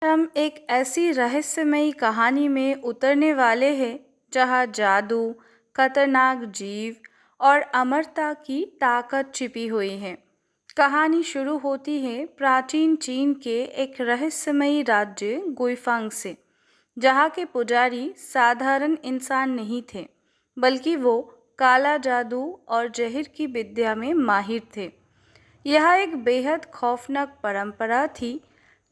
हम एक ऐसी रहस्यमयी कहानी में उतरने वाले हैं जहाँ जादू, खतरनाक जीव और अमरता की ताकत छिपी हुई है। कहानी शुरू होती है प्राचीन चीन के एक रहस्यमयी राज्य गुइफांग से, जहाँ के पुजारी साधारण इंसान नहीं थे, बल्कि वो काला जादू और जहर की विद्या में माहिर थे। यह एक बेहद खौफनाक परंपरा थी।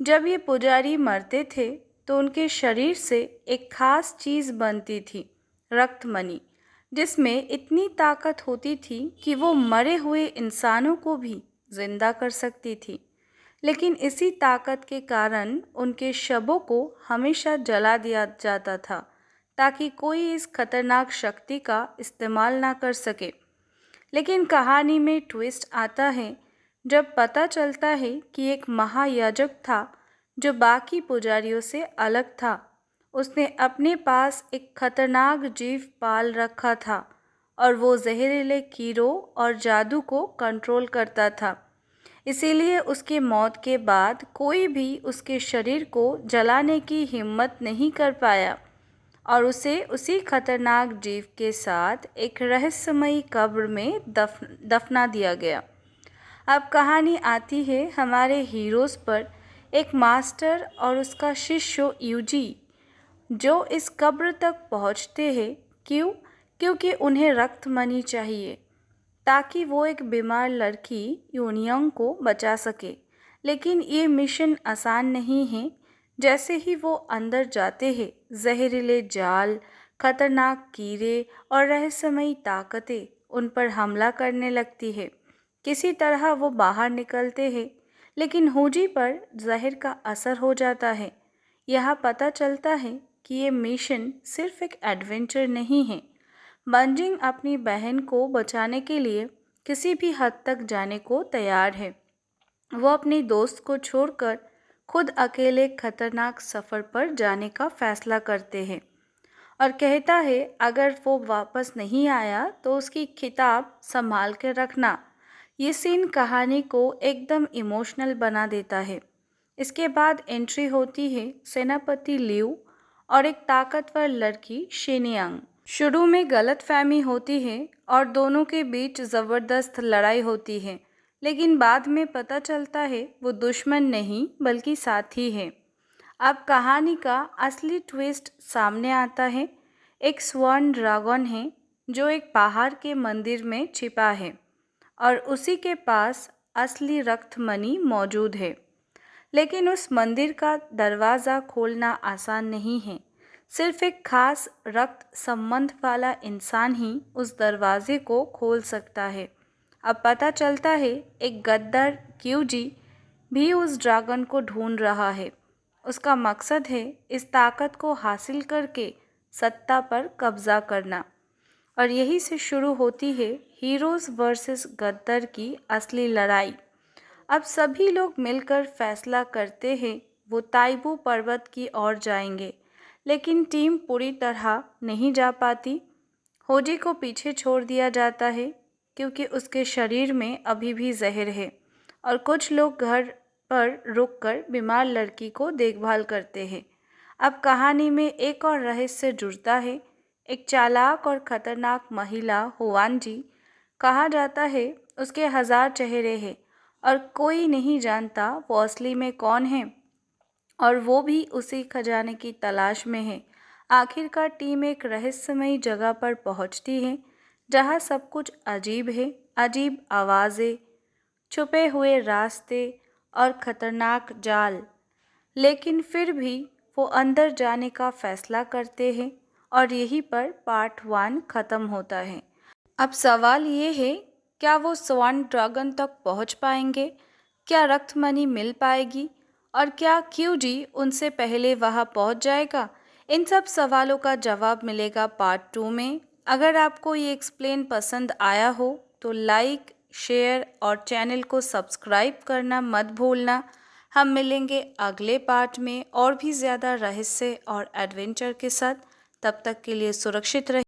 जब ये पुजारी मरते थे तो उनके शरीर से एक खास चीज़ बनती थी, रक्तमणि, जिसमें इतनी ताकत होती थी कि वो मरे हुए इंसानों को भी जिंदा कर सकती थी। लेकिन इसी ताकत के कारण उनके शवों को हमेशा जला दिया जाता था, ताकि कोई इस खतरनाक शक्ति का इस्तेमाल ना कर सके। लेकिन कहानी में ट्विस्ट आता है जब पता चलता है कि एक महायाजक था जो बाकी पुजारियों से अलग था। उसने अपने पास एक खतरनाक जीव पाल रखा था और वो जहरीले कीड़ों और जादू को कंट्रोल करता था। इसीलिए उसके मौत के बाद कोई भी उसके शरीर को जलाने की हिम्मत नहीं कर पाया और उसे उसी खतरनाक जीव के साथ एक रहस्यमयी कब्र में दफना दिया गया। अब कहानी आती है हमारे हीरोज़ पर, एक मास्टर और उसका शिष्य यूजी, जो इस कब्र तक पहुंचते हैं। क्यों? क्योंकि उन्हें रक्तमणि चाहिए ताकि वो एक बीमार लड़की यूनियंग को बचा सके। लेकिन ये मिशन आसान नहीं है। जैसे ही वो अंदर जाते हैं, जहरीले जाल, खतरनाक कीड़े और रहस्यमयी ताकतें उन पर हमला करने लगती है। किसी तरह वो बाहर निकलते हैं, लेकिन हुजी पर जहर का असर हो जाता है। यह पता चलता है कि ये मिशन सिर्फ एक एडवेंचर नहीं है। बंजिंग अपनी बहन को बचाने के लिए किसी भी हद तक जाने को तैयार है। वो अपनी दोस्त को छोड़कर खुद अकेले खतरनाक सफ़र पर जाने का फैसला करते हैं और कहता है अगर वो वापस नहीं आया तो उसकी खिताब संभाल के रखना। ये सीन कहानी को एकदम इमोशनल बना देता है। इसके बाद एंट्री होती है सेनापति लियू और एक ताकतवर लड़की शेनियांग। शुरू में गलतफहमी होती है और दोनों के बीच ज़बरदस्त लड़ाई होती है, लेकिन बाद में पता चलता है वो दुश्मन नहीं बल्कि साथी है। अब कहानी का असली ट्विस्ट सामने आता है। एक स्वर्ण ड्रैगन है जो एक पहाड़ के मंदिर में छिपा है और उसी के पास असली रक्तमणि मौजूद है। लेकिन उस मंदिर का दरवाज़ा खोलना आसान नहीं है। सिर्फ एक खास रक्त संबंध वाला इंसान ही उस दरवाजे को खोल सकता है। अब पता चलता है एक गद्दार क्यूजी भी उस ड्रैगन को ढूंढ रहा है। उसका मकसद है इस ताकत को हासिल करके सत्ता पर कब्जा करना। और यही से शुरू होती है हीरोज़ वर्सेस गद्दार की असली लड़ाई। अब सभी लोग मिलकर फैसला करते हैं वो ताइबू पर्वत की ओर जाएंगे, लेकिन टीम पूरी तरह नहीं जा पाती। होजी को पीछे छोड़ दिया जाता है क्योंकि उसके शरीर में अभी भी जहर है और कुछ लोग घर पर रुककर बीमार लड़की को देखभाल करते हैं। अब कहानी में एक और रहस्य जुड़ता है। एक चालाक और खतरनाक महिला हुआनजी, कहा जाता है उसके 1000 चेहरे हैं और कोई नहीं जानता वो असली में कौन है, और वो भी उसी खजाने की तलाश में है। आखिरकार टीम एक रहस्यमयी जगह पर पहुंचती है जहां सब कुछ अजीब है। अजीब आवाज़ें, छुपे हुए रास्ते और खतरनाक जाल। लेकिन फिर भी वो अंदर जाने का फैसला करते हैं और यहीं पर पार्ट 1 ख़त्म होता है। अब सवाल ये है, क्या वो स्वर्ण ड्रैगन तक पहुंच पाएंगे? क्या रक्तमणि मिल पाएगी? और क्या क्यूजी उनसे पहले वहां पहुंच जाएगा? इन सब सवालों का जवाब मिलेगा पार्ट 2 में। अगर आपको ये एक्सप्लेन पसंद आया हो तो लाइक, शेयर और चैनल को सब्सक्राइब करना मत भूलना। हम मिलेंगे अगले पार्ट में और भी ज़्यादा रहस्य और एडवेंचर के साथ। तब तक के लिए सुरक्षित रहिए।